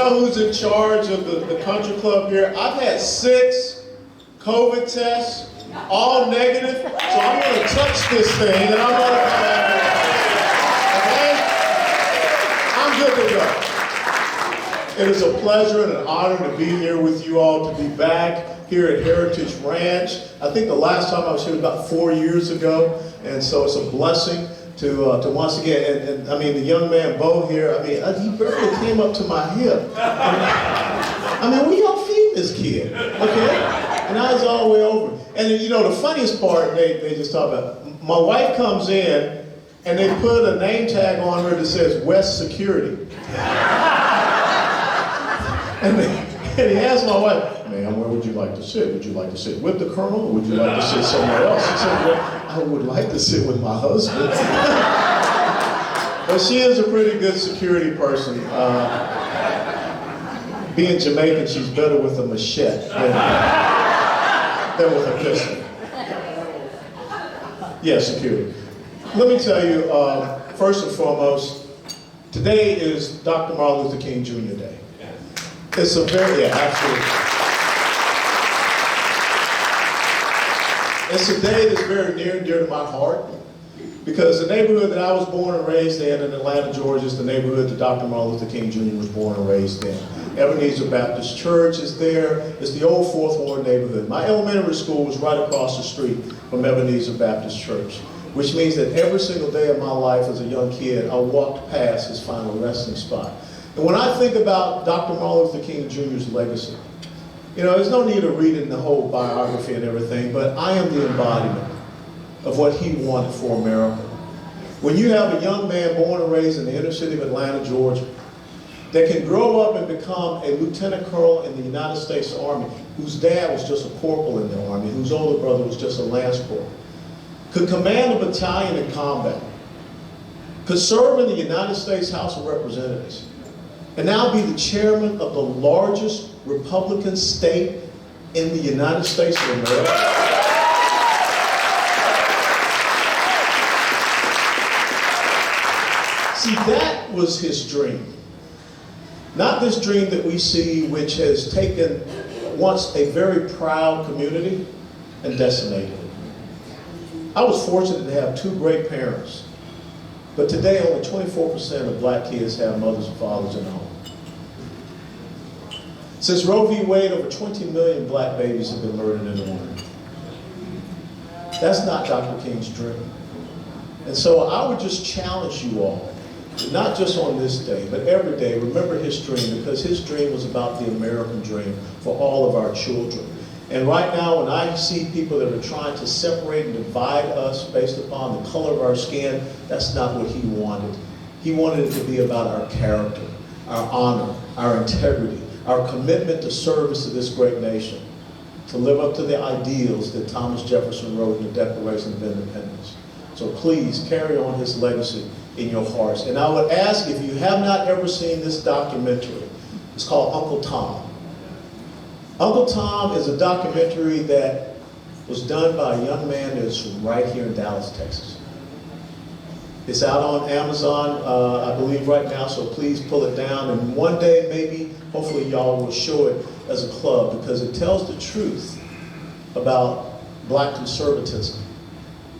know who's in charge of the country club here? I've had 6 COVID tests, all negative, so I'm going to touch this thing and I'm going to come out here. Okay? I'm good to go. It is a pleasure and an honor to be here with you all, to be back here at Heritage Ranch. I think the last time I was here was about 4 years ago, and so it's a blessing to once again, and I mean, the young man, Bo here, I mean, he barely came up to my hip. I mean, where y'all feed this kid, okay? And I was all the way over. And you know, the funniest part, they just talk about, my wife comes in, and they put a name tag on her that says West Security. And he asked my wife, ma'am, where would you like to sit? Would you like to sit with the colonel, or would you like to sit somewhere else? She said, well, I would like to sit with my husband. But she is a pretty good security person. Being Jamaican, she's better with a machete than with a pistol. Yeah, security. Let me tell you, first and foremost, today is Dr. Martin Luther King Jr. Day. It's a very, yeah, absolutely. It's a day that's very near and dear to my heart, because the neighborhood that I was born and raised in Atlanta, Georgia, is the neighborhood that Dr. Martin Luther King Jr. was born and raised in. Ebenezer Baptist Church is there. It's the old 4th Ward neighborhood. My elementary school was right across the street from Ebenezer Baptist Church, which means that every single day of my life as a young kid, I walked past his final resting spot. And when I think about Dr. Martin Luther King Jr.'s legacy, you know, there's no need of reading the whole biography and everything, but I am the embodiment of what he wanted for America. When you have a young man born and raised in the inner city of Atlanta, Georgia, that can grow up and become a lieutenant colonel in the United States Army, whose dad was just a corporal in the Army, whose older brother was just a lance corporal, could command a battalion in combat, could serve in the United States House of Representatives, and now be the chairman of the largest Republican state in the United States of America. See, that was his dream. Not this dream that we see, which has taken once a very proud community and decimated it. I was fortunate to have 2 great parents, but today only 24% of black kids have mothers and fathers in the home. Since Roe v. Wade, over 20 million black babies have been murdered in the womb. That's not Dr. King's dream. And so I would just challenge you all, not just on this day, but every day, remember his dream, because his dream was about the American dream for all of our children. And right now, when I see people that are trying to separate and divide us based upon the color of our skin, that's not what he wanted. He wanted it to be about our character, our honor, our integrity, our commitment to service to this great nation, to live up to the ideals that Thomas Jefferson wrote in the Declaration of Independence. So please carry on his legacy in your hearts. And I would ask, if you have not ever seen this documentary, it's called Uncle Tom. Uncle Tom is a documentary that was done by a young man that's from right here in Dallas, Texas. It's out on Amazon, I believe right now, so please pull it down. And one day, maybe, hopefully y'all will show it as a club, because it tells the truth about black conservatism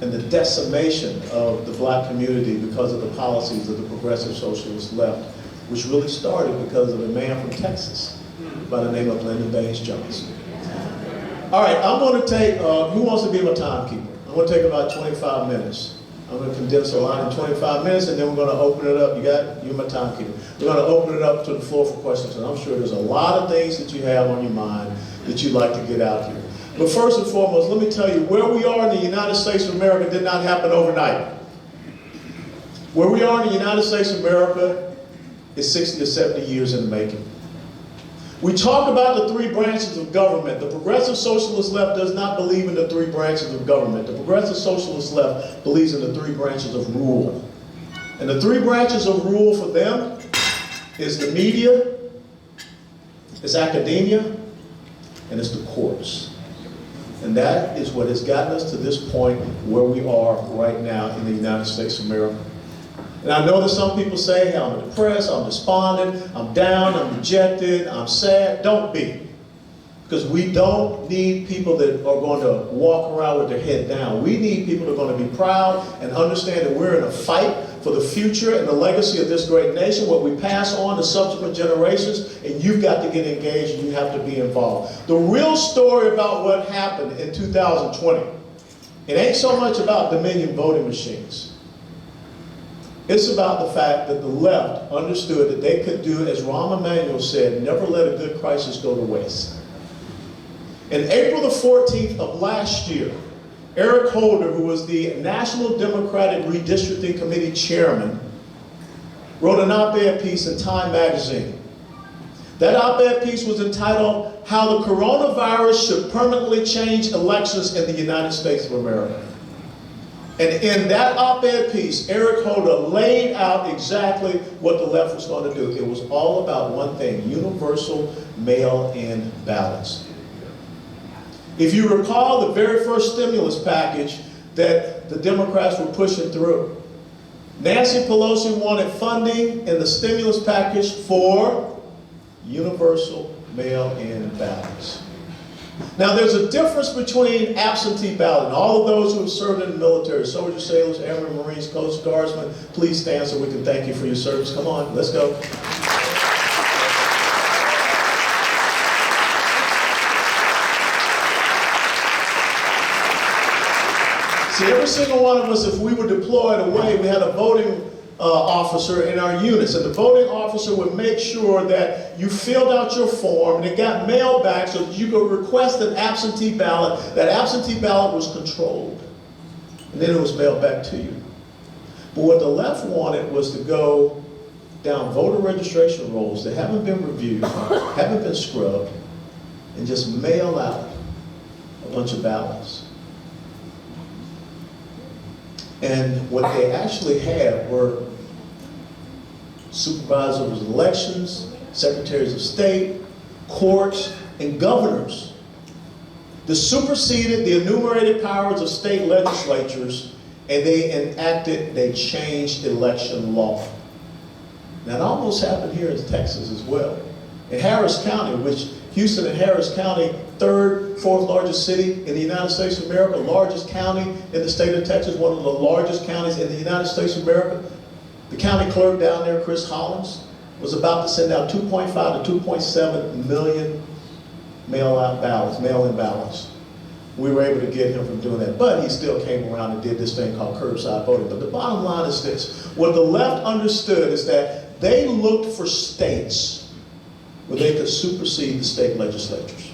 and the decimation of the black community because of the policies of the progressive socialist left, which really started because of a man from Texas by the name of Lyndon Baines Johnson. All right, I'm going to take, who wants to be my timekeeper? I'm going to take about 25 minutes. I'm going to condense a lot in 25 minutes, and then we're going to open it up. You got it? You're my timekeeper. We're going to open it up to the floor for questions, and I'm sure there's a lot of things that you have on your mind that you'd like to get out here. But first and foremost, let me tell you, where we are in the United States of America did not happen overnight. Where we are in the United States of America is 60 to 70 years in the making. We talk about the 3 branches of government. The progressive socialist left does not believe in the 3 branches of government. The progressive socialist left believes in the 3 branches of rule. And the 3 branches of rule for them is the media, it's academia, and it's the courts. And that is what has gotten us to this point where we are right now in the United States of America. And I know that some people say, hey, I'm depressed, I'm despondent, I'm down, I'm dejected, I'm sad. Don't be. Because we don't need people that are going to walk around with their head down. We need people that are going to be proud and understand that we're in a fight for the future and the legacy of this great nation, what we pass on to subsequent generations, and you've got to get engaged and you have to be involved. The real story about what happened in 2020, it ain't so much about Dominion voting machines. It's about the fact that the left understood that they could do, as Rahm Emanuel said, never let a good crisis go to waste. In April the 14th of last year, Eric Holder, who was the National Democratic Redistricting Committee chairman, wrote an op-ed piece in Time magazine. That op-ed piece was entitled, How the Coronavirus Should Permanently Change Elections in the United States of America. And in that op-ed piece, Eric Holder laid out exactly what the left was going to do. It was all about one thing, universal mail-in ballots. If you recall the very first stimulus package that the Democrats were pushing through, Nancy Pelosi wanted funding in the stimulus package for universal mail-in ballots. Now there's a difference between absentee ballot and all of those who have served in the military, soldiers, sailors, airmen, Marines, Coast Guardsmen, please stand so we can thank you for your service. Come on, let's go. See, every single one of us, if we were deployed away, we had a voting officer in our units, and the voting officer would make sure that you filled out your form and it got mailed back so that you could request an absentee ballot. That absentee ballot was controlled, and then it was mailed back to you. But what the left wanted was to go down voter registration rolls that haven't been reviewed, haven't been scrubbed, and just mail out a bunch of ballots. And what they actually had were supervisors of elections, secretaries of state, courts, and governors that superseded the enumerated powers of state legislatures, and they changed election law. Now it almost happened here in Texas as well. In Harris County, which Houston and Harris County, third, fourth largest city in the United States of America, largest county in the state of Texas, one of the largest counties in the United States of America. The county clerk down there, Chris Hollins, was about to send out 2.5 to 2.7 million mail-in ballots. We were able to get him from doing that, but he still came around and did this thing called curbside voting. But the bottom line is this: what the left understood is that they looked for states where they could supersede the state legislatures.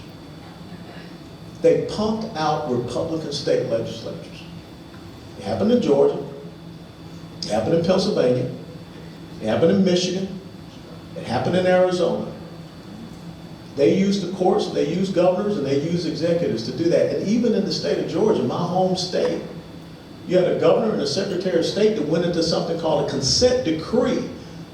They pumped out Republican state legislatures. It happened in Georgia. It happened in Pennsylvania. It happened in Michigan. It happened in Arizona. They used the courts, and they used governors, and they used executives to do that. And even in the state of Georgia, my home state, you had a governor and a secretary of state that went into something called a consent decree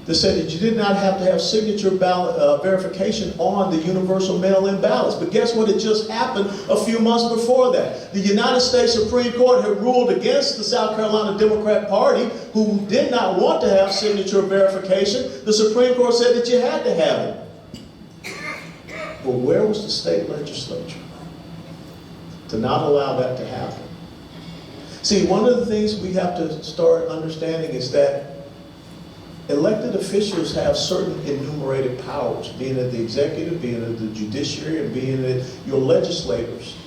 that said that you did not have to have signature ballot verification on the universal mail-in ballots. But guess what? It just happened a few months before that. The United States Supreme Court had ruled against the South Carolina Democrat Party, who did not want to have signature verification. The Supreme Court said that you had to have it. But where was the state legislature to not allow that to happen? See, one of the things we have to start understanding is that elected officials have certain enumerated powers, being it the executive, being it the judiciary, and being it your legislators.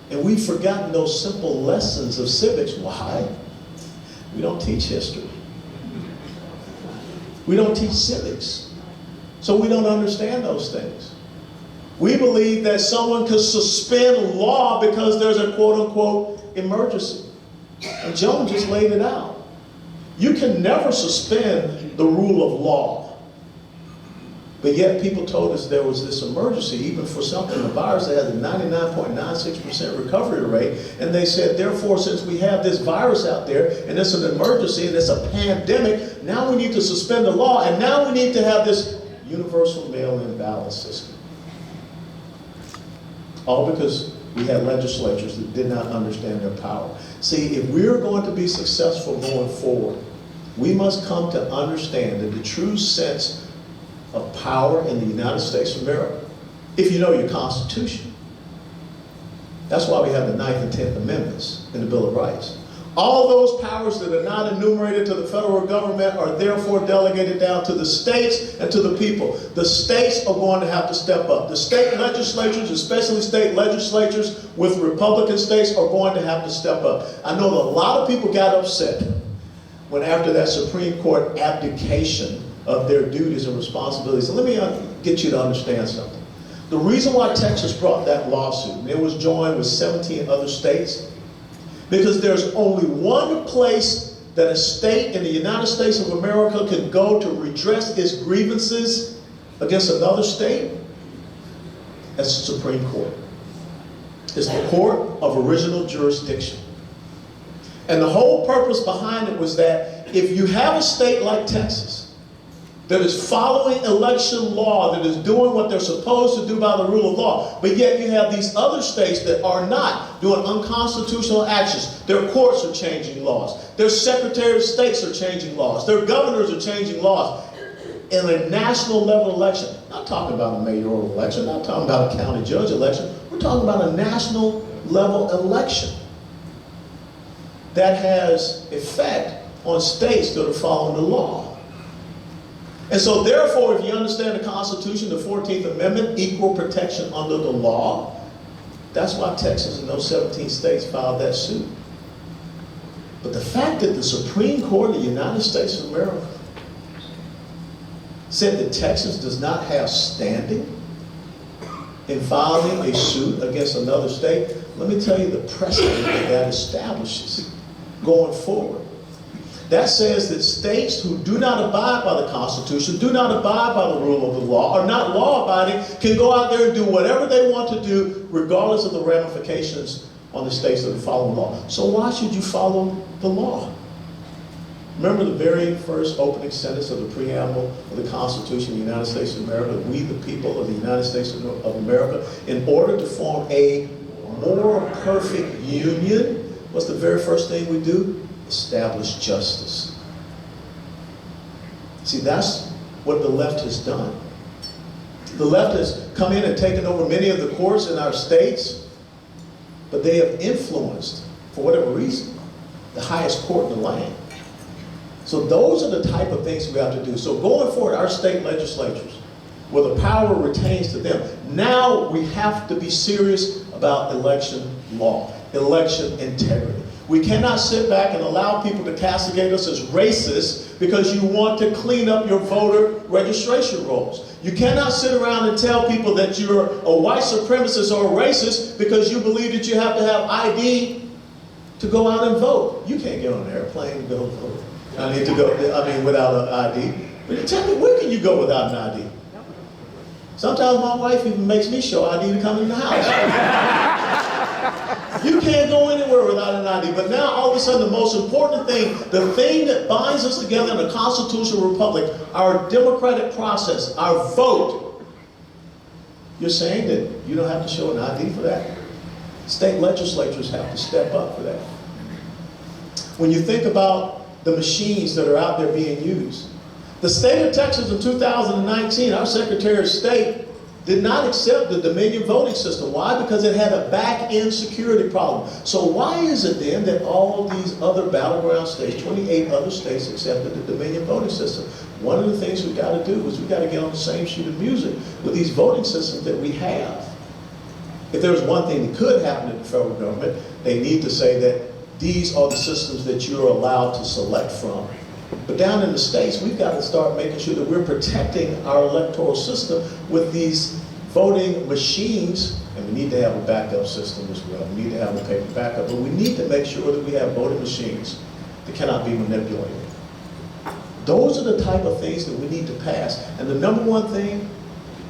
And we've forgotten those simple lessons of civics. Why? We don't teach history. We don't teach civics. So we don't understand those things. We believe that someone could suspend law because there's a quote-unquote emergency. And Joan just laid it out. You can never suspend the rule of law. But yet people told us there was this emergency, even for something, a virus that has a 99.96% recovery rate. And they said, therefore, since we have this virus out there, and it's an emergency, and it's a pandemic, now we need to suspend the law, and now we need to have this universal mail-in ballot system. All because we had legislatures that did not understand their power. See, if we're going to be successful going forward, We must come to understand that the true sense of power in the United States of America, if you know your Constitution. That's why we have the 9th and 10th Amendments in the Bill of Rights. All those powers that are not enumerated to the federal government are therefore delegated down to the states and to the people. The states are going to have to step up. The state legislatures, especially state legislatures with Republican states, are going to have to step up. I know that a lot of people got upset when after that Supreme Court abdication of their duties and responsibilities. So let me get you to understand something. The reason why Texas brought that lawsuit, and it was joined with 17 other states, because there's only one place that a state in the United States of America can go to redress its grievances against another state. That's the Supreme Court. It's the court of original jurisdiction. And the whole purpose behind it was that if you have a state like Texas that is following election law, that is doing what they're supposed to do by the rule of law, but yet you have these other states that are not doing unconstitutional actions. Their courts are changing laws. Their secretaries of states are changing laws. Their governors are changing laws. In a national level election, not talking about a mayoral election, not talking about a county judge election, we're talking about a national level election that has effect on states that are following the law. And so therefore, if you understand the Constitution, the 14th Amendment, equal protection under the law, that's why Texas and those 17 states filed that suit. But the fact that the Supreme Court of the United States of America said that Texas does not have standing in filing a suit against another state, let me tell you the precedent that that establishes going forward. That says that states who do not abide by the Constitution, do not abide by the rule of the law, are not law-abiding, can go out there and do whatever they want to do, regardless of the ramifications on the states that follow the law. So why should you follow the law? Remember the very first opening sentence of the preamble of the Constitution of the United States of America, we the people of the United States of America, in order to form a more perfect union, what's the very first thing we do? Establish justice. See, that's what the left has done. The left has come in and taken over many of the courts in our states, but they have influenced, for whatever reason, the highest court in the land. So those are the type of things we have to do. So going forward, our state legislatures, where the power retains to them, now we have to be serious about election law, election integrity. We cannot sit back and allow people to castigate us as racist because you want to clean up your voter registration rolls. You cannot sit around and tell people that you're a white supremacist or a racist because you believe that you have to have ID to go out and vote. You can't get on an airplane and go vote. Without an ID. But tell me, where can you go without an ID? Sometimes my wife even makes me show ID to come in the house. You can't go anywhere without an ID. But now, all of a sudden, the most important thing, the thing that binds us together in a constitutional republic, our democratic process, our vote, you're saying that you don't have to show an ID for that? State legislatures have to step up for that. When you think about the machines that are out there being used, the state of Texas in 2019, our Secretary of State did not accept the Dominion voting system. Why? Because it had a back-end security problem. So why is it then that all these other battleground states, 28 other states, accepted the Dominion voting system? One of the things we've got to do is we've got to get on the same sheet of music with these voting systems that we have. If there was one thing that could happen in the federal government, they need to say that these are the systems that you're allowed to select from. But down in the states, we've got to start making sure that we're protecting our electoral system with these voting machines, and we need to have a backup system as well. We need to have a paper backup, but we need to make sure that we have voting machines that cannot be manipulated. Those are the type of things that we need to pass. And the number one thing,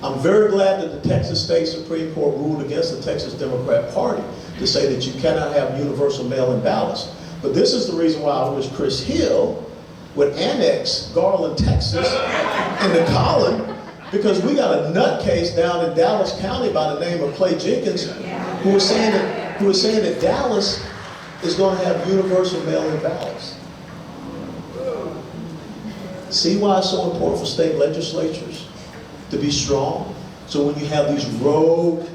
I'm very glad that the Texas State Supreme Court ruled against the Texas Democrat Party to say that you cannot have universal mail-in ballots. But this is the reason why I wish Chris Hill would annex Garland, Texas, into Collin, because we got a nutcase down in Dallas County by the name of Clay Jenkins, who was saying that Dallas is going to have universal mail-in ballots. See why it's so important for state legislatures to be strong? So when you have these rogue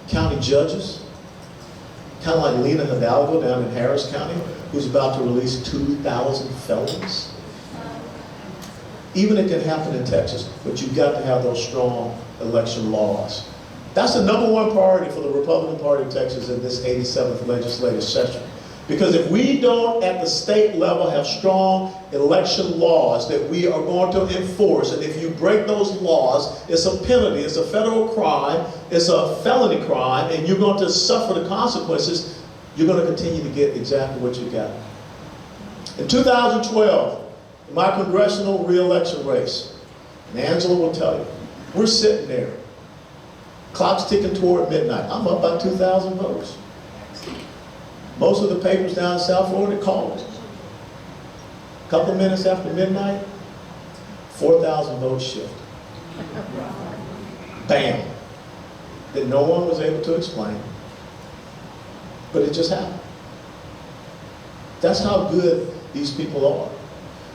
county judges, kind of like Lena Hidalgo down in Harris County, who's about to release 2,000 felons. Even it can happen in Texas, but you've got to have those strong election laws. That's the #1 priority for the Republican Party of Texas in this 87th legislative session. Because if we don't at the state level have strong election laws that we are going to enforce, and if you break those laws, it's a penalty, it's a federal crime, it's a felony crime, and you're going to suffer the consequences, you're going to continue to get exactly what you got. In 2012, in my congressional re-election race, and Angela will tell you, we're sitting there, clock's ticking toward midnight. I'm up by 2,000 votes. Most of the papers down in South Florida called it. A couple minutes after midnight, 4,000 votes shift. Bam. That no one was able to explain. But it just happened. That's how good these people are.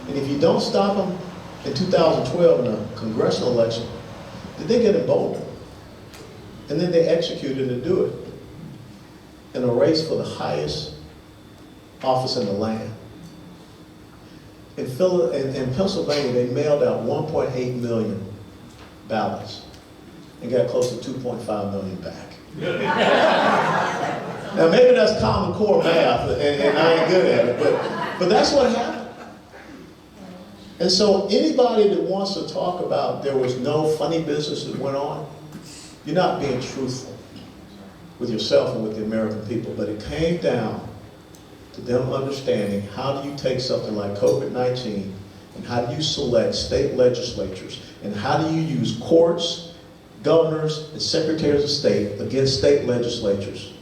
And if you don't stop them in 2012 in a congressional election, then they get emboldened. And then they execute it and do it in a race for the highest office in the land. In Pennsylvania, they mailed out 1.8 million ballots and got close to 2.5 million back. Now maybe that's Common Core math, and I ain't good at it, but that's what happened. And so anybody that wants to talk about there was no funny business that went on, you're not being truthful with yourself and with the American people. But it came down to them understanding, how do you take something like COVID-19 and how do you select state legislatures and how do you use courts, governors, and secretaries of state against state legislatures.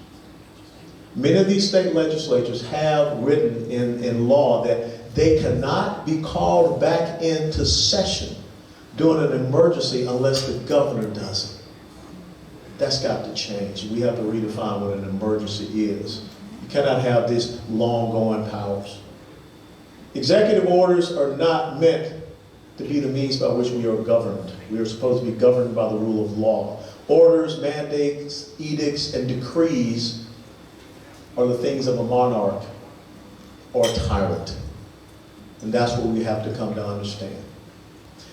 Many of these state legislatures have written in law that they cannot be called back into session during an emergency unless the governor does it. That's got to change. We have to redefine what an emergency is. You cannot have these long-going powers. Executive orders are not meant to be the means by which we are governed. We are supposed to be governed by the rule of law. Orders, mandates, edicts, and decrees are the things of a monarch or a tyrant. And that's what we have to come to understand.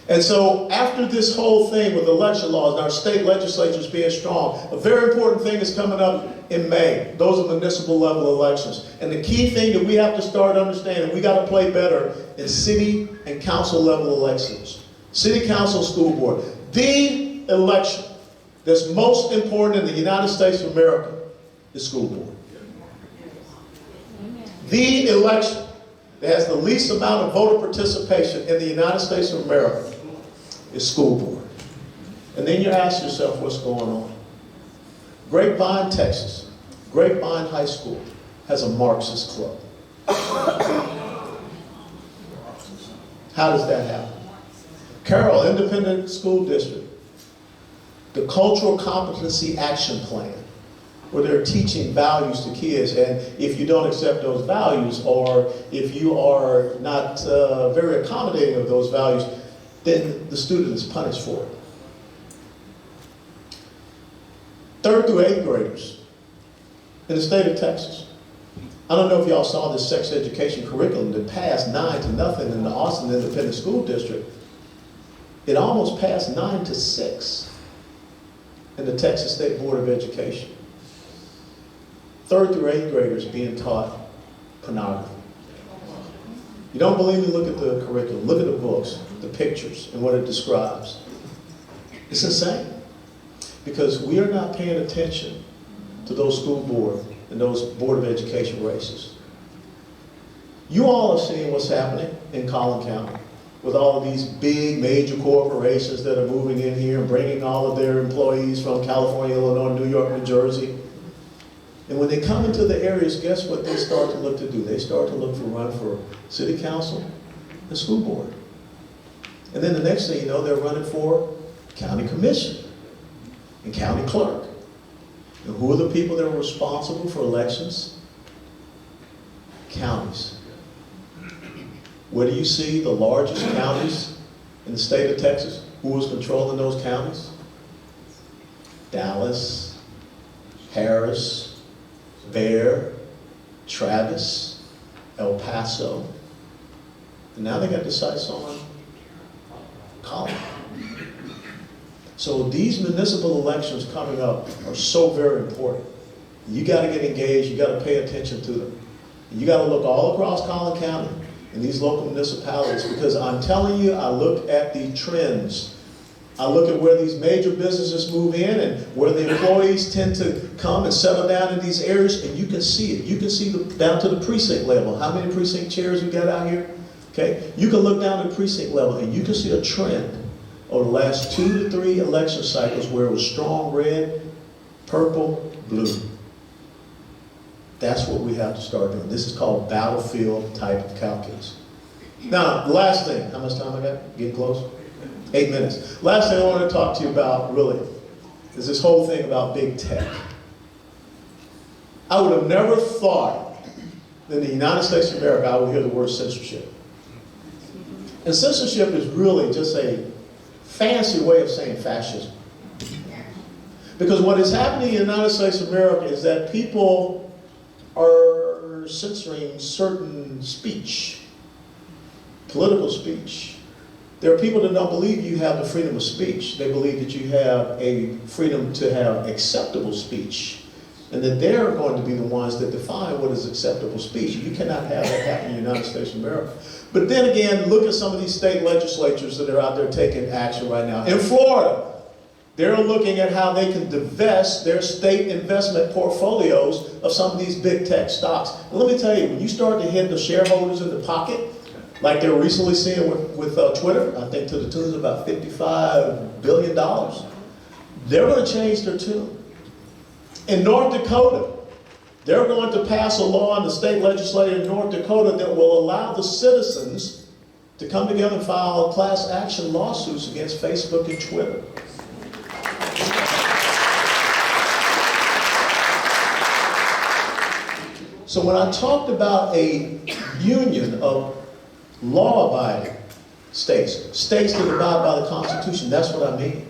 And so after this whole thing with election laws and our state legislatures being strong, a very important thing is coming up in May. Those are municipal level elections. And the key thing that we have to start understanding, we got to play better in city and council level elections. City council, school board. The election that's most important in the United States of America is school board. The election that has the least amount of voter participation in the United States of America is school board. And then you ask yourself what's going on. Grapevine, Texas, Grapevine High School has a Marxist club. How does that happen? Carroll Independent School District, the Cultural Competency Action Plan, where they're teaching values to kids, and if you don't accept those values, or if you are not very accommodating of those values, then the student is punished for it. 3rd through 8th graders in the state of Texas. I don't know if y'all saw this sex education curriculum that passed 9-0 in the Austin Independent School District. It almost passed 9-6 in the Texas State Board of Education. 3rd through 8th graders being taught pornography. You don't believe me? Look at the curriculum. Look at the books, the pictures, and what it describes. It's insane. Because we are not paying attention to those school board and those Board of Education races. You all are seeing what's happening in Collin County with all of these big major corporations that are moving in here and bringing all of their employees from California, Illinois, New York, New Jersey. And when they come into the areas, guess what they start to look to do? They start to look for run for city council and school board. And then the next thing you know, they're running for county commission and county clerk. And who are the people that are responsible for elections? Counties. Where do you see the largest counties in the state of Texas? Who was controlling those counties? Dallas, Harris, Bexar, Travis, El Paso. And now they got the sights on Collin. So these municipal elections coming up are so very important. You got to get engaged, you got to pay attention to them. You got to look all across Collin County and these local municipalities, because I'm telling you, I look at the trends. I look at where these major businesses move in and where the employees tend to come and settle down in these areas, and you can see it. You can see down to the precinct level. How many precinct chairs we got out here? Okay, you can look down to the precinct level and you can see a trend over the last 2 to 3 election cycles where it was strong red, purple, blue. That's what we have to start doing. This is called battlefield type of calculus. Now, the last thing, how much time I got? Getting close? 8 minutes. Last thing I want to talk to you about, really, is this whole thing about big tech. I would have never thought that in the United States of America I would hear the word censorship. And censorship is really just a fancy way of saying fascism. Because what is happening in the United States of America is that people are censoring certain speech, political speech. There are people that don't believe you have the freedom of speech. They believe that you have a freedom to have acceptable speech, and that they're going to be the ones that define what is acceptable speech. You cannot have that happen in the United States of America. But then again, look at some of these state legislatures that are out there taking action right now. In Florida, they're looking at how they can divest their state investment portfolios of some of these big tech stocks. And let me tell you, when you start to hit the shareholders in the pocket, like they're recently seeing with Twitter, I think to the tune of about $55 billion, they're going to change their tune. In North Dakota, they're going to pass a law in the state legislature in North Dakota that will allow the citizens to come together and file class action lawsuits against Facebook and Twitter. So when I talked about a union of law-abiding states, states that abide by the Constitution, that's what I mean.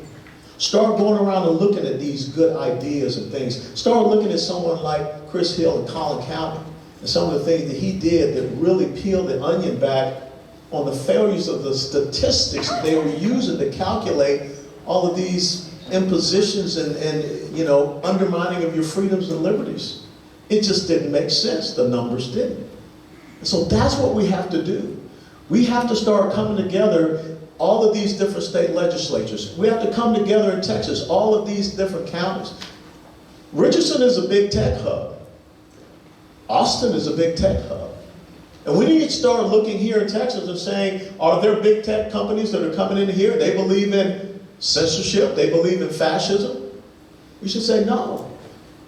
Start going around and looking at these good ideas and things. Start looking at someone like Chris Hill in Collin County and some of the things that he did that really peeled the onion back on the failures of the statistics that they were using to calculate all of these impositions and you know, undermining of your freedoms and liberties. It just didn't make sense. The numbers didn't. And so that's what we have to do. We have to start coming together, all of these different state legislatures. We have to come together in Texas, all of these different counties. Richardson is a big tech hub. Austin is a big tech hub. And we need to start looking here in Texas and saying, are there big tech companies that are coming in here? They believe in censorship. They believe in fascism. We should say no.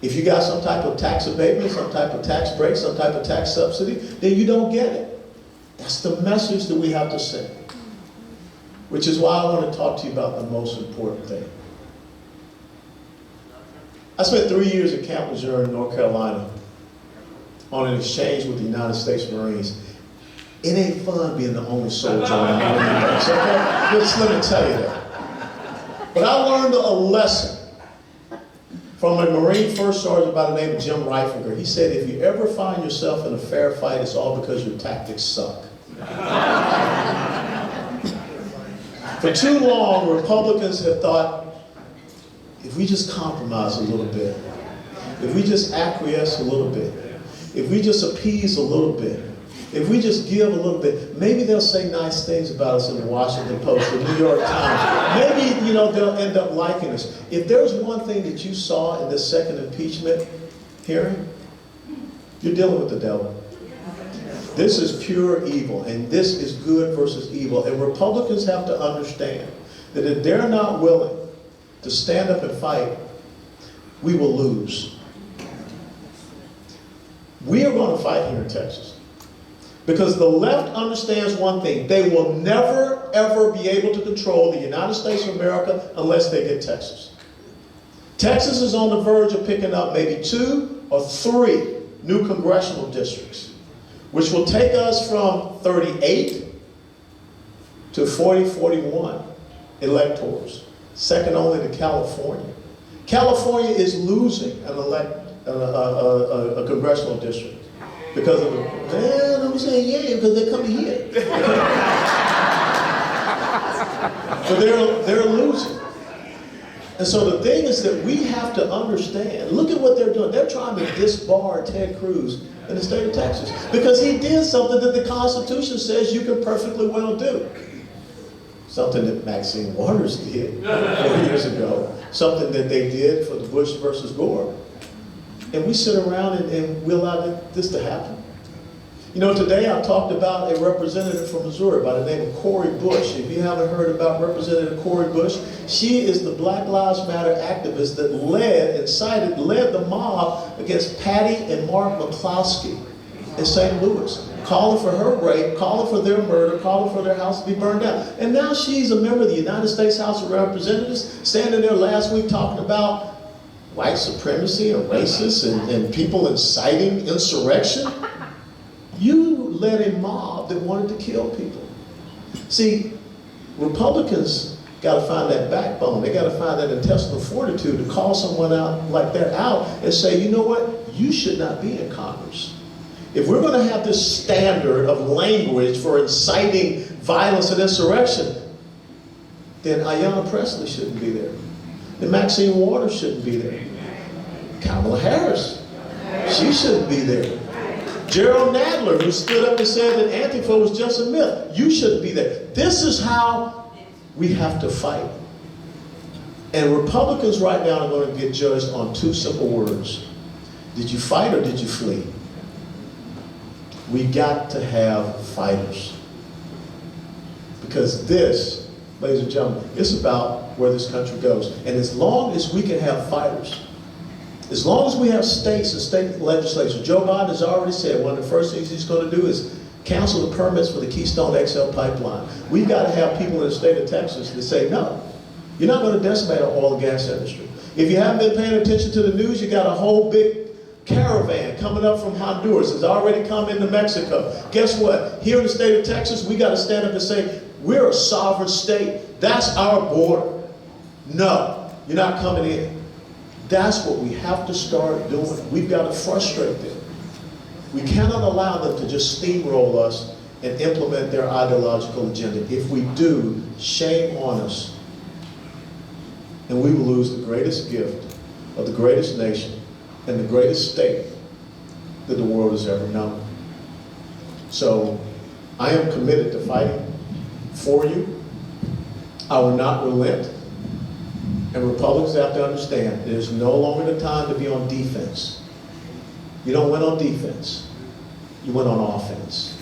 If you got some type of tax abatement, some type of tax break, some type of tax subsidy, then you don't get it. That's the message that we have to send. Which is why I want to talk to you about the most important thing. I spent 3 years at Camp Lejeune in North Carolina on an exchange with the United States Marines. It ain't fun being the only soldier on the Army base, okay? Just let me tell you that. But I learned a lesson from a Marine First Sergeant by the name of Jim Reiflinger. He said, if you ever find yourself in a fair fight, it's all because your tactics suck. For too long, Republicans have thought, if we just compromise a little bit, if we just acquiesce a little bit, if we just appease a little bit, if we just give a little bit, maybe they'll say nice things about us in the Washington Post, the New York Times. Maybe, you know, they'll end up liking us. If there's one thing that you saw in this second impeachment hearing, you're dealing with the devil. This is pure evil, and this is good versus evil. And Republicans have to understand that if they're not willing to stand up and fight, we will lose. We are going to fight here in Texas. Because the left understands one thing. They will never, ever be able to control the United States of America unless they get Texas. Texas is on the verge of picking up maybe 2 or 3 new congressional districts, which will take us from 38 to 41 electors, second only to California. California is losing a congressional district because of the, well, I'm saying yeah, because they're coming here. But they're losing. And so the thing is that we have to understand, look at what they're doing. They're trying to disbar Ted Cruz in the state of Texas because he did something that the Constitution says you can perfectly well do. Something that Maxine Waters did 4 years ago. Something that they did for the Bush versus Gore. And we sit around and we allow this to happen. You know, today I talked about a representative from Missouri by the name of Cori Bush. If you haven't heard about Representative Cori Bush, she is the Black Lives Matter activist that led the mob against Patty and Mark McCloskey in St. Louis, calling for her rape, calling for their murder, calling for their house to be burned down. And now she's a member of the United States House of Representatives, standing there last week talking about white supremacy and racists and people inciting insurrection. You led a mob that wanted to kill people. See, Republicans got to find that backbone. They got to find that intestinal fortitude to call someone out like that out and say, you know what, you should not be in Congress. If we're going to have this standard of language for inciting violence and insurrection, then Ayanna Pressley shouldn't be there. And Maxine Waters shouldn't be there. Kamala Harris, she shouldn't be there. Gerald Nadler, who stood up and said that Antifa was just a myth, you shouldn't be there. This is how we have to fight. And Republicans right now are going to get judged on two simple words. Did you fight or did you flee? We got to have fighters. Because this, ladies and gentlemen, is about where this country goes. And as long as we can have fighters, as long as we have states and state legislation, Joe Biden has already said one of the first things he's going to do is cancel the permits for the Keystone XL pipeline. We've got to have people in the state of Texas that say, no, you're not going to decimate our oil and gas industry. If you haven't been paying attention to the news, you got a whole big caravan coming up from Honduras. It's already come into Mexico. Guess what? Here in the state of Texas, we got to stand up and say, we're a sovereign state. That's our border. No, you're not coming in. That's what we have to start doing. We've got to frustrate them. We cannot allow them to just steamroll us and implement their ideological agenda. If we do, shame on us. And we will lose the greatest gift of the greatest nation and the greatest state that the world has ever known. So I am committed to fighting for you. I will not relent. And Republicans have to understand, there's no longer the time to be on defense. You don't win on defense. You win on offense.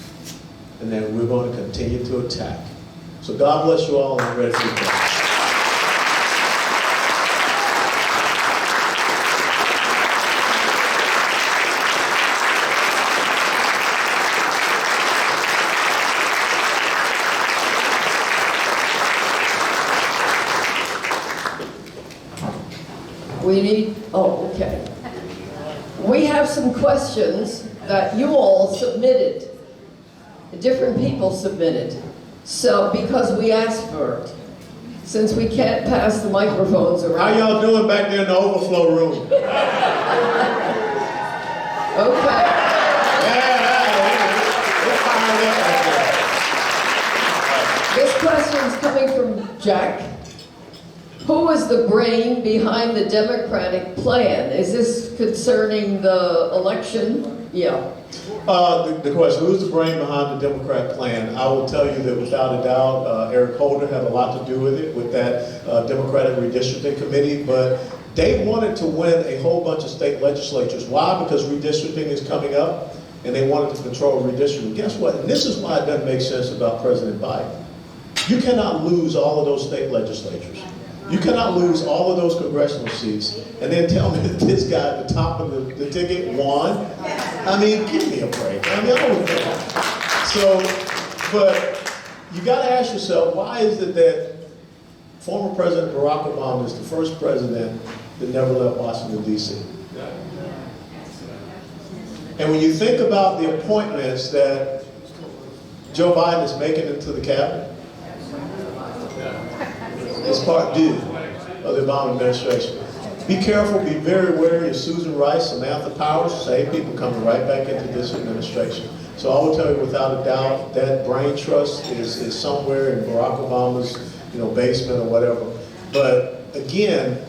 And then we're going to continue to attack. So God bless you all, and I'm ready for your questions. Okay. We have some questions that you all submitted. Different people submitted. So, because we asked for it. Since we can't pass the microphones around. How y'all doing back there in the overflow room? Okay. This question is coming from Jack. Who is the brain behind the Democratic plan? Is this concerning the election? Yeah. The question, who's the brain behind the Democrat plan? I will tell you that without a doubt, Eric Holder had a lot to do with it, with that Democratic redistricting committee, but they wanted to win a whole bunch of state legislatures. Why? Because redistricting is coming up, and they wanted to control redistricting. Guess what? And this is why it doesn't make sense about President Biden. You cannot lose all of those state legislatures. You cannot lose all of those congressional seats and then tell me that this guy at the top of the ticket won. I mean, give me a break. I mean, I don't know. So, but you got to ask yourself, why is it that former President Barack Obama is the first president that never left Washington, D.C.? And when you think about the appointments that Joe Biden is making into the cabinet, It's part due of the Obama administration. Be careful, be very wary of Susan Rice, Samantha Powers, same people coming right back into this administration. So I will tell you without a doubt that brain trust is somewhere in Barack Obama's basement or whatever. But again,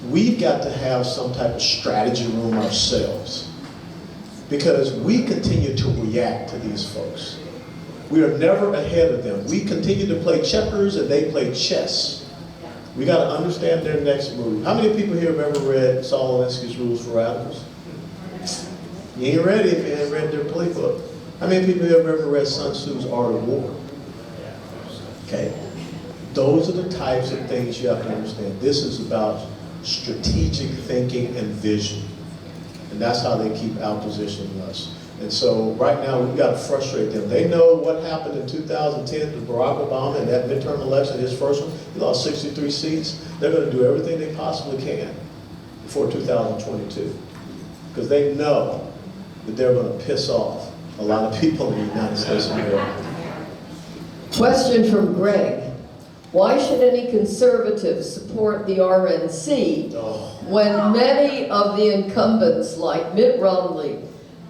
we've got to have some type of strategy room ourselves, because we continue to react to these folks. We are never ahead of them. We continue to play checkers and they play chess. We got to understand their next move. How many people here have ever read Saul Alinsky's Rules for Radicals? You ain't ready if you ain't read their playbook. How many people here have ever read Sun Tzu's Art of War? Okay. Those are the types of things you have to understand. This is about strategic thinking and vision. And that's how they keep out-positioning us. And so right now we've got to frustrate them. They know what happened in 2010 to Barack Obama in that midterm election, his first one. He lost 63 seats. They're going to do everything they possibly can before 2022. Because they know that they're going to piss off a lot of people in the United States of America. Question from Greg. Why should any conservatives support the RNC when many of the incumbents like Mitt Romney,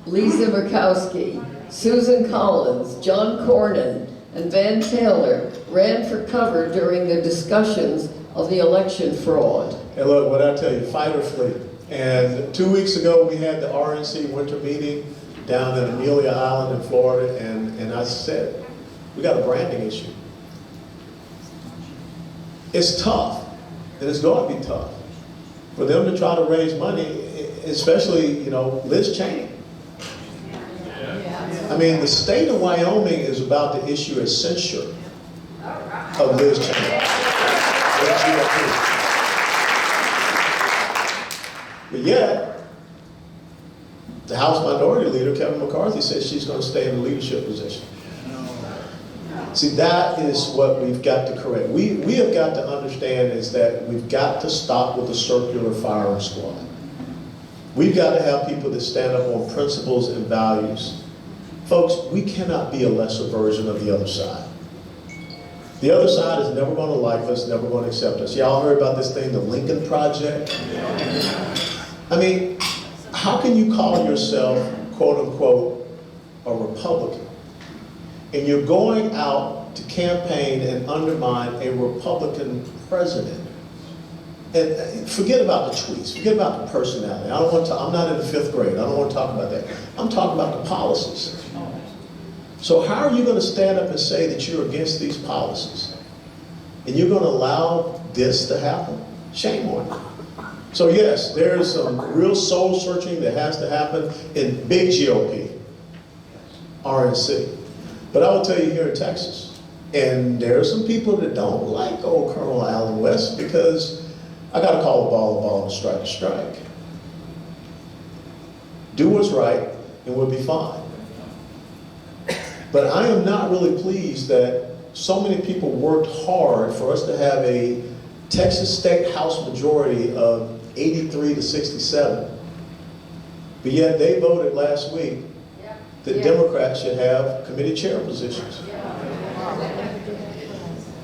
Lisa Murkowski, Susan Collins, John Cornyn, and Van Taylor ran for cover during the discussions of the election fraud? Hey, look, what I tell you, fight or flee. And 2 weeks ago, we had the RNC winter meeting down in Amelia Island in Florida, and I said, we got a branding issue. It's tough, and it's going to be tough for them to try to raise money, especially, Liz Cheney. I mean, the state of Wyoming is about to issue a censure of Liz Cheney. But yet, the House Minority Leader, Kevin McCarthy, says she's going to stay in the leadership position. See, that is what we've got to correct. We have got to understand is that we've got to stop with the circular firing squad. We've got to have people that stand up on principles and values. Folks, we cannot be a lesser version of the other side. The other side is never going to like us, never going to accept us. Y'all heard about this thing, the Lincoln Project? I mean, how can you call yourself, quote unquote, a Republican, and you're going out to campaign and undermine a Republican president? And forget about the tweets, forget about the personality. I'm not in the 5th grade, I don't want to talk about that. I'm talking about the policies. So how are you going to stand up and say that you're against these policies? And you're going to allow this to happen? Shame on you. So yes, there's some real soul searching that has to happen in big GOP, RNC. But I will tell you here in Texas, and there are some people that don't like old Colonel Allen West, because I got to call the ball and strike a strike. Do what's right and we'll be fine. But I am not really pleased that so many people worked hard for us to have a Texas State House majority of 83 to 67. But yet they voted last week that Democrats should have committee chair positions.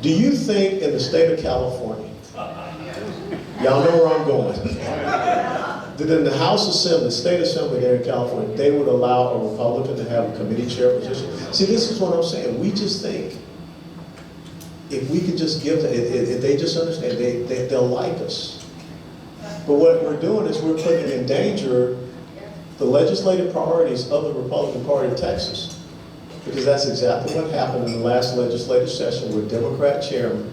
Do you think in the state of California, y'all know where I'm going, that in the House Assembly, State Assembly there in California, they would allow a Republican to have a committee chair position? See, this is what I'm saying. We just think if we could just give them, if they just understand, they'll like us. But what we're doing is we're putting in danger the legislative priorities of the Republican Party of Texas, because that's exactly what happened in the last legislative session, where Democrat chairman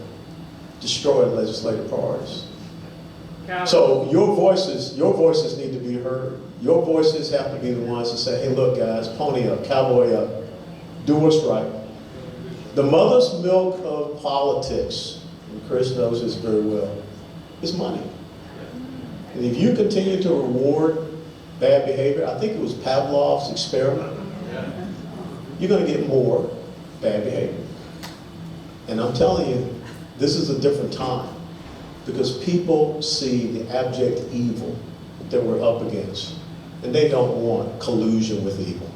destroyed legislative priorities. So your voices need to be heard. Your voices have to be the ones to say, hey, look, guys, pony up, cowboy up, do what's right. The mother's milk of politics, and Chris knows this very well, is money. And if you continue to reward bad behavior, I think it was Pavlov's experiment, you're going to get more bad behavior. And I'm telling you, this is a different time, because people see the abject evil that we're up against, and they don't want collusion with evil.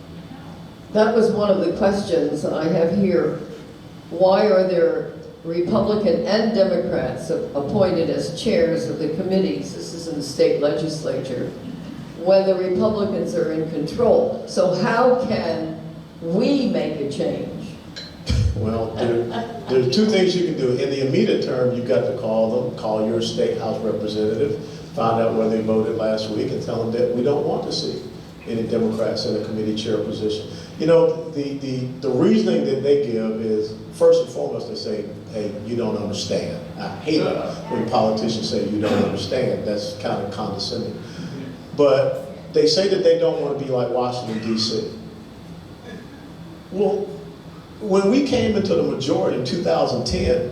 That was one of the questions I have here. Why are there Republican and Democrats appointed as chairs of the committees, this is in the state legislature, when the Republicans are in control. So how can we make a change? Well, there are two things you can do. In the immediate term, you've got to call your state house representative, find out where they voted last week, and tell them that we don't want to see any Democrats in a committee chair position. You know, the reasoning that they give is, first and foremost, they say, hey, you don't understand. I hate it when politicians say you don't understand. That's kind of condescending. But they say that they don't want to be like Washington, D.C. Well, when we came into the majority in 2010,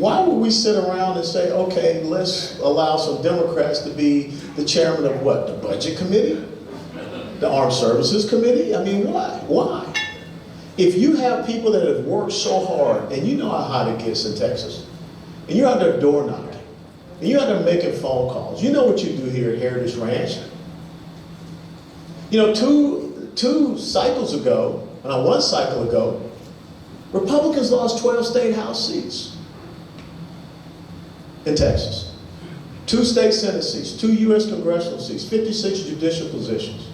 why would we sit around and say, okay, let's allow some Democrats to be the chairman of what? The Budget Committee? The Armed Services Committee? I mean, why? Why? If you have people that have worked so hard, and you know how hot it gets in Texas, and you're out there door knocking, and you're out there making phone calls, you know what you do here at Heritage Ranch. You know, two cycles ago, one cycle ago, Republicans lost 12 state house seats in Texas. 2 state Senate seats, 2 U.S. congressional seats, 56 judicial positions.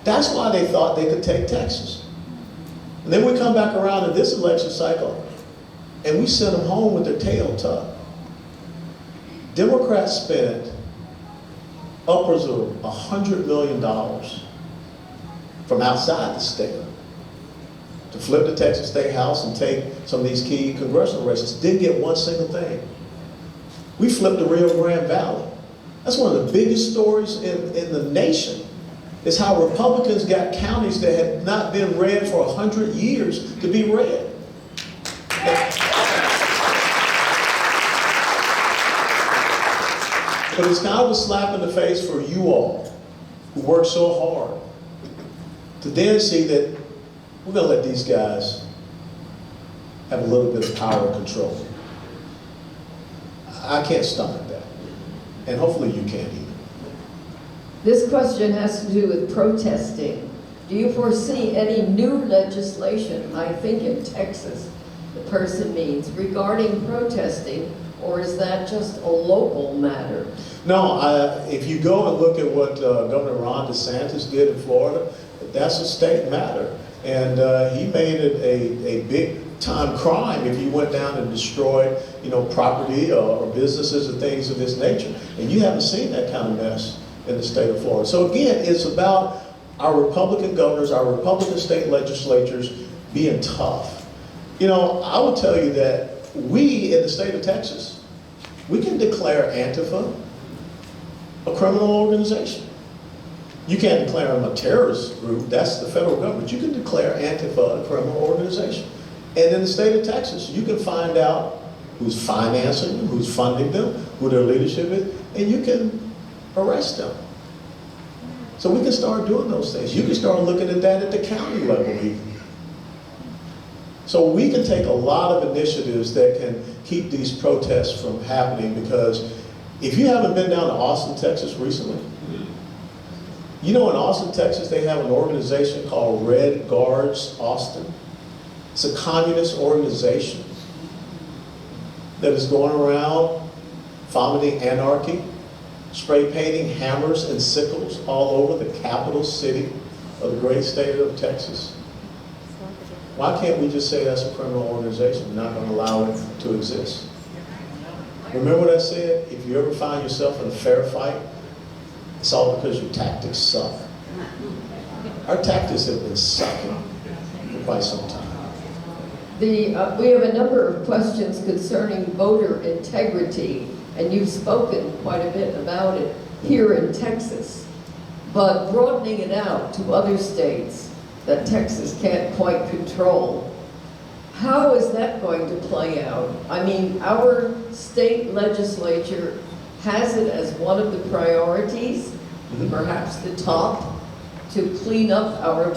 That's why they thought they could take Texas. And then we come back around in this election cycle, and we send them home with their tail tucked. Democrats spent upwards of $100 million from outside the state to flip the Texas State House and take some of these key congressional races. Didn't get one single thing. We flipped the Rio Grande Valley. That's one of the biggest stories in the nation, is how Republicans got counties that had not been red for 100 years to be red. But it's kind of a slap in the face for you all who work so hard to then see that we're going to let these guys have a little bit of power and control. I can't stomach that. And hopefully you can't either. This question has to do with protesting. Do you foresee any new legislation, I think in Texas, the person means, regarding protesting, or is that just a local matter? No, if you go and look at what Governor Ron DeSantis did in Florida, that's a state matter. And he made it a big time crime if you went down and destroyed, property or businesses and things of this nature. And you haven't seen that kind of mess in the state of Florida. So again, it's about our Republican governors, our Republican state legislatures being tough. I will tell you that we in the state of Texas, we can declare Antifa a criminal organization. You can't declare them a terrorist group, that's the federal government. You can declare Antifa a criminal organization. And in the state of Texas, you can find out who's financing them, who's funding them, who their leadership is, and you can arrest them. So we can start doing those things. You can start looking at that at the county level even. So we can take a lot of initiatives that can keep these protests from happening, because if you haven't been down to Austin, Texas recently, in Austin, Texas, they have an organization called Red Guards Austin. It's a communist organization that is going around fomenting anarchy, spray painting hammers and sickles all over the capital city of the great state of Texas. Why can't we just say that's a criminal organization? We're not going to allow it to exist. Remember what I said? If you ever find yourself in a fair fight, it's all because your tactics suck. Our tactics have been sucking for quite some time. We have a number of questions concerning voter integrity, and you've spoken quite a bit about it here in Texas. But broadening it out to other states that Texas can't quite control, how is that going to play out? I mean, our state legislature has it as one of the priorities, perhaps the top, to clean up our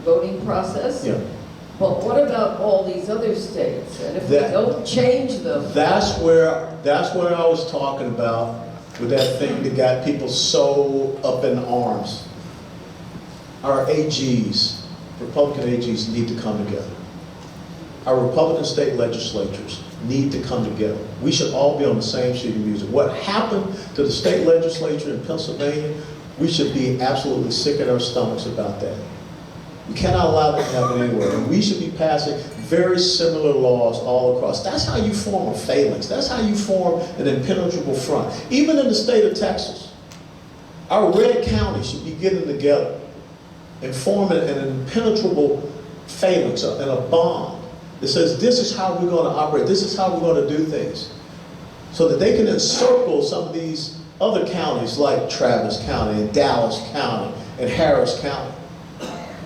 voting process. Yeah. But what about all these other states? And if we don't change them... That's where I was talking about with that thing that got people so up in arms. Our AGs, Republican AGs, need to come together. our Republican state legislatures need to come together. We should all be on the same sheet of music. What happened to the state legislature in Pennsylvania, we should be absolutely sick in our stomachs about that. We cannot allow that to happen anywhere. And we should be passing very similar laws all across. That's how you form a phalanx. That's how you form an impenetrable front. Even in the state of Texas, our red counties should be getting together and forming an impenetrable phalanx and a bond that says this is how we're going to operate, this is how we're going to do things, so that they can encircle some of these other counties like Travis County and Dallas County and Harris County.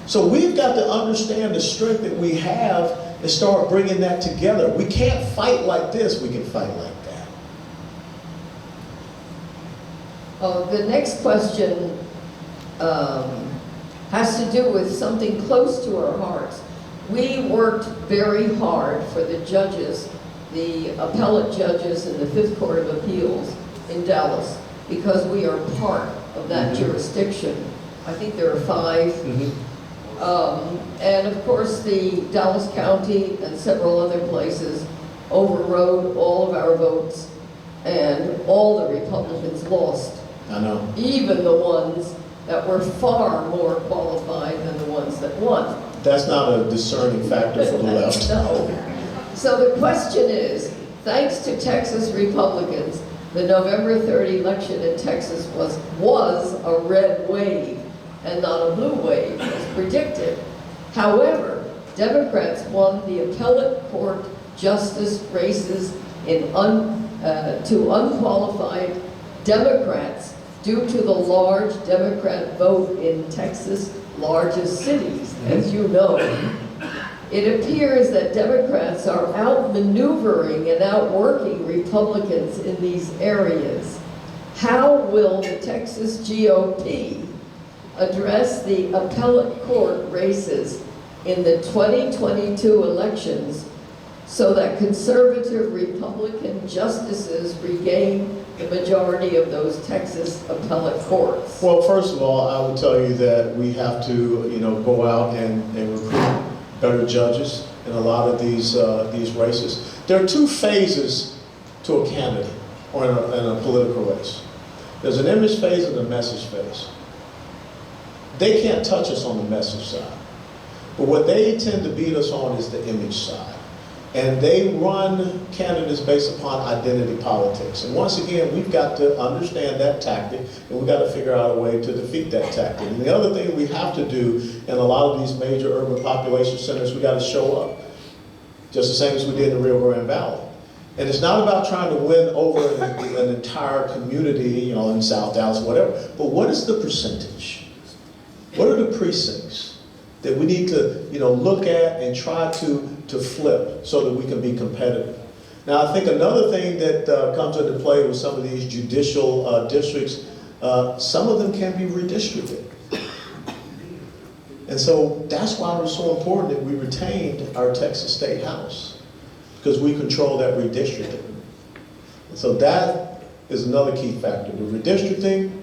So we've got to understand the strength that we have and start bringing that together. We can't fight like this, we can fight like that. The next question has to do with something close to our hearts. We worked very hard for the judges, the appellate judges in the Fifth Court of Appeals in Dallas, because we are part of that jurisdiction. I think there are 5. And of course, the Dallas County and several other places overrode all of our votes, and all the Republicans lost. I know. Even the ones that were far more qualified than the ones that won. That's not a discerning factor for the left. No. So the question is, thanks to Texas Republicans, the November 3rd election in Texas was a red wave and not a blue wave, as predicted. However, Democrats won the appellate court justice races to unqualified Democrats due to the large Democrat vote in Texas' largest cities, as you know. It appears that Democrats are outmaneuvering and outworking Republicans in these areas. How will the Texas GOP address the appellate court races in the 2022 elections so that conservative Republican justices regain the majority of those Texas appellate courts? Well, first of all, I would tell you that we have to, go out and recruit better judges in a lot of these races. There are 2 phases to a candidate or in a political race. There's an image phase and a message phase. They can't touch us on the message side. But what they tend to beat us on is the image side. And they run candidates based upon identity politics. And once again, we've got to understand that tactic, and we've got to figure out a way to defeat that tactic. And the other thing we have to do in a lot of these major urban population centers, we got to show up, just the same as we did in the Rio Grande Valley. And it's not about trying to win over an entire community, in South Dallas, whatever, but what is the percentage? What are the precincts that we need to, look at and try to flip so that we can be competitive? Now, I think another thing that comes into play with some of these judicial districts, some of them can be redistricted. And so that's why it was so important that we retained our Texas State House, because we control that redistricting. And so that is another key factor. The redistricting,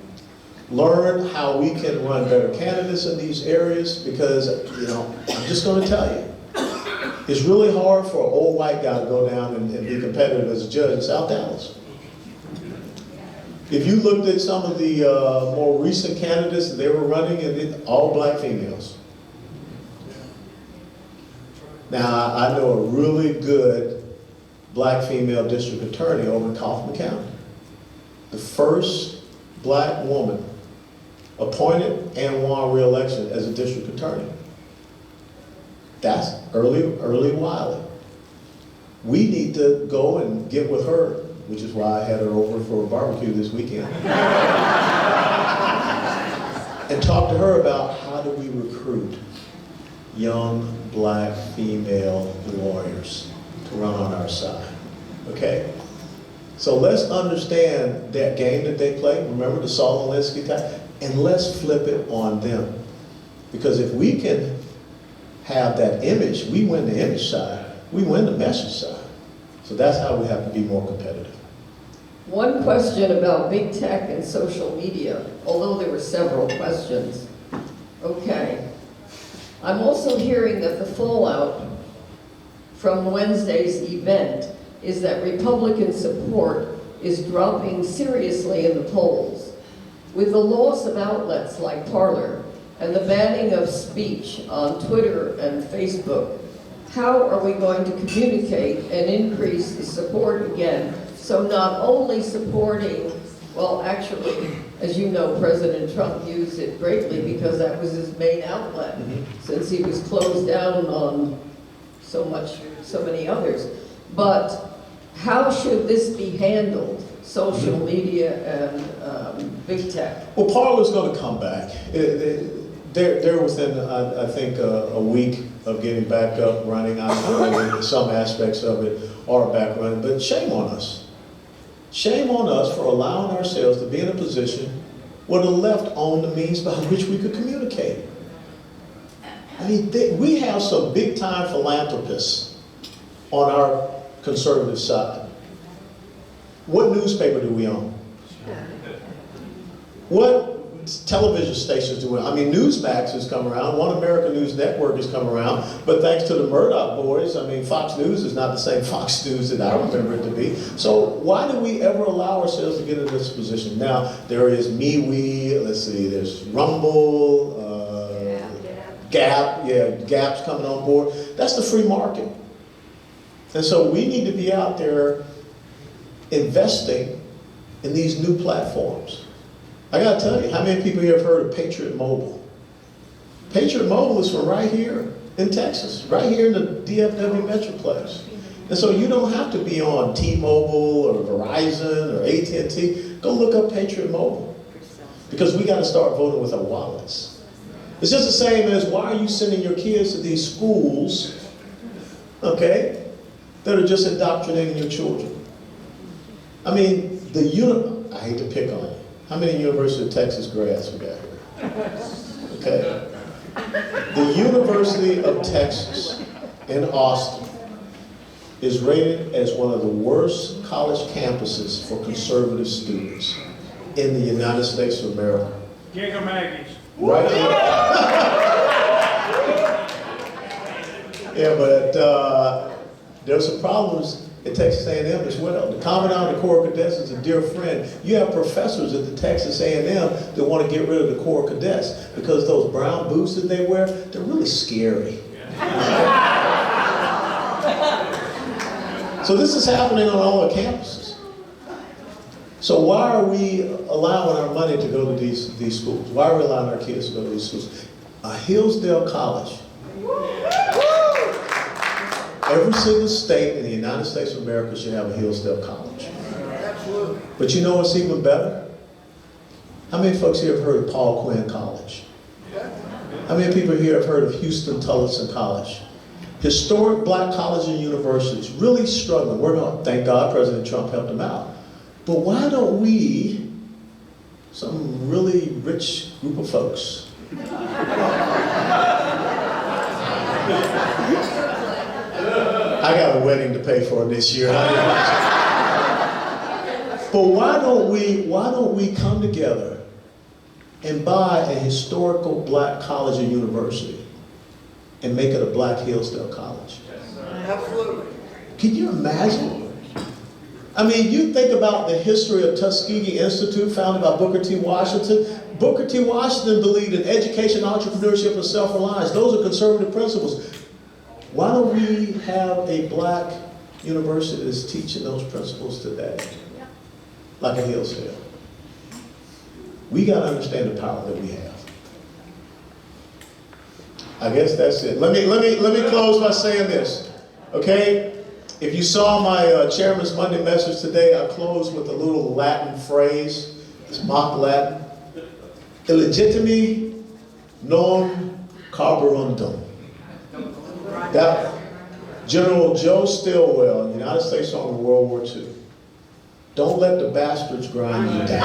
learn how we can run better candidates in these areas, because, I'm just going to tell you, it's really hard for an old white guy to go down and be competitive as a judge in South Dallas. If you looked at some of the more recent candidates that they were running, and all black females. Now, I know a really good black female district attorney over in Kaufman County. The first black woman appointed and won re-election as a district attorney. That's early Wiley. We need to go and get with her, which is why I had her over for a barbecue this weekend. And talk to her about how do we recruit young black female warriors to run on our side, okay? So let's understand that game that they play. Remember the Saul Alinsky type? And let's flip it on them. Because if we can have that image, we win the image side, we win the message side. So that's how we have to be more competitive. One question about big tech and social media, although there were several questions. Okay. I'm also hearing that the fallout from Wednesday's event is that Republican support is dropping seriously in the polls. With the loss of outlets like Parler and the banning of speech on Twitter and Facebook, how are we going to communicate and increase the support again? So not only supporting, well, actually, as you know, President Trump used it greatly because that was his main outlet, since he was closed down on so many others. But how should this be handled, social media and big tech? Well, Parler's going to come back. They're within, I think, a week of getting back up running. I know some aspects of it are back running, but shame on us. Shame on us for allowing ourselves to be in a position where the left owned the means by which we could communicate. I mean, we have some big-time philanthropists on our conservative side. What newspaper do we own? What television stations do we own? I mean, Newsmax has come around, One American News Network has come around, but thanks to the Murdoch boys, I mean, Fox News is not the same Fox News that I remember it to be. So why do we ever allow ourselves to get in this position? Now, there is MeWe, let's see, there's Rumble, Gap, Gap's coming on board. That's the free market. And so we need to be out there investing in these new platforms. I gotta tell you, how many people here have heard of Patriot Mobile? Patriot Mobile is from right here in Texas, right here in the DFW Metroplex. And so you don't have to be on T-Mobile or Verizon or AT&T. Go look up Patriot Mobile. Because we gotta start voting with our wallets. It's just the same as, why are you sending your kids to these schools, okay, that are just indoctrinating your children? I mean, I hate to pick on you. How many University of Texas grads we got here? Okay. The University of Texas in Austin is rated as one of the worst college campuses for conservative students in the United States of America. Giga Maggies. Right here. Yeah, but there's some problems at Texas A&M as well. The Commandant of the Corps of Cadets is a dear friend. You have professors at the Texas A&M that want to get rid of the Corps of Cadets because those brown boots that they wear, they're really scary. So this is happening on all the campuses. So why are we allowing our money to go to these schools? Why are we allowing our kids to go to these schools? Hillsdale College. Every single state in the United States of America should have a Hillsdale College. But you know what's even better? How many folks here have heard of Paul Quinn College? How many people here have heard of Houston Tillotson College? Historic black colleges and universities, really struggling. We're going to, thank God President Trump helped them out. But why don't we, some really rich group of folks, I got a wedding to pay for this year. But why don't we come together and buy a historical black college or university and make it a black Hillsdale College? Absolutely. Can you imagine? I mean, you think about the history of Tuskegee Institute, founded by Booker T. Washington. Booker T. Washington believed in education, entrepreneurship, and self-reliance. Those are conservative principles. Why don't we have a black university that's teaching those principles today? Like a Hillsdale. We got to understand the power that we have. I guess that's it. Let me close by saying this, okay? If you saw my Chairman's Monday message today, I closed with a little Latin phrase. It's mock Latin. Illegitimi non carborundum. That General Joe Stilwell in the United States Army in World War II. Don't let the bastards grind you down.